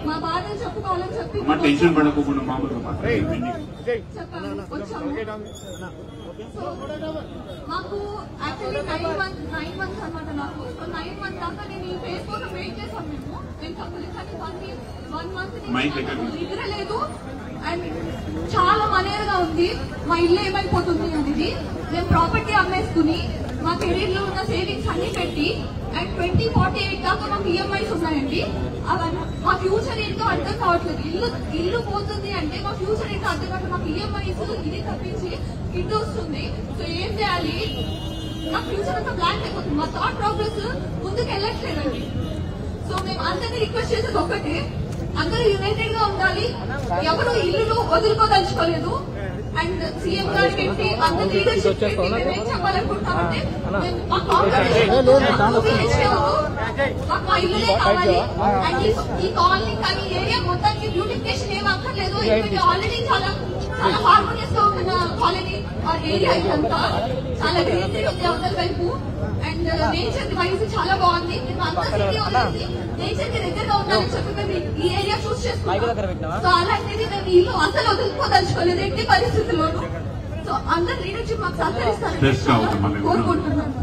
మా బాధలు చెప్పుకోవాలని చెప్పి టెన్షన్ పడకుండా మామూలుగా మాకు యాక్చువల్లీ 9 months అనమాట. నాకు 9 months దాకా నేను ఈ ఫేస్ కోసం వెయిట్ చేశాను. నేను చెప్పలేదు కానీ 1 month నిద్రలేదు అండ్ చాలా మనీగా ఉంది. మా ఇల్లు ఏమైపోతుంది అనేది మేము ప్రాపర్టీ అమ్మేసుకుని మా కెరీర్ లో ఉన్న సేవింగ్స్ అన్ని పెట్టి అండ్ 2048 దాకా మాకు ఈఎంఐస్ ఉన్నాయండి. అవన్నీ మా ఫ్యూచర్ ఏంటో అర్థం కావట్లేదు. ఇల్లు పోతుంది అంటే మా ఫ్యూచర్ ఏంటో అర్థం కావట్లేదు. మాకు ఈఎంఐస్ ఇది తప్పించి ఇటు వస్తుంది. సో ఏం చేయాలి? నా ఫ్యూచర్ అంతా బ్లాంక్ అయిపోతుంది. మా థాట్ ప్రోగ్రెస్ ముందుకు వెళ్ళట్లేదండి. సో మేము అందరినీ రిక్వెస్ట్ చేసేది ఒకటే, అందరూ యునైటెడ్ గా ఉండాలి. ఎవరు ఇల్లు వదులుకోదలుచుకోలేదు. అండ్ సీఎం గారు పెట్టి అందరు లీడర్షిప్ పెట్టి మేమేం చెప్పాలనుకుంటామంటే మాకు మా ఇల్లులే కావాలి. అండ్ ఈ కాలనీ కానీ ఏరియా మొత్తానికి బ్యూటిఫికేషన్ ఏం అక్కర్లేదు. ఆల్రెడీ చాలా చాలా హార్మోనియస్ గా ఉన్న కాలనీ ఏరియా ఇదంతా చాలా గ్రీనరీ ఉంది అవతల వైపు. అండ్ నేచర్ వైజ్ చాలా బాగుంది. మేము అంతా సిటీ వచ్చేసి నేచర్ కి దగ్గరగా ఉండాలని చెప్పి మేము ఈ ఏరియా చూస్ చేసుకున్నాం. సో అలాంటిది మేము ఇల్లు అసలు వదులుకోదలుచుకోలేదు ఎట్టి పరిస్థితుల్లోనూ. సో అందరు లీడర్షిప్ మాకు సహకరిస్తారని కోరుకుంటున్నాను.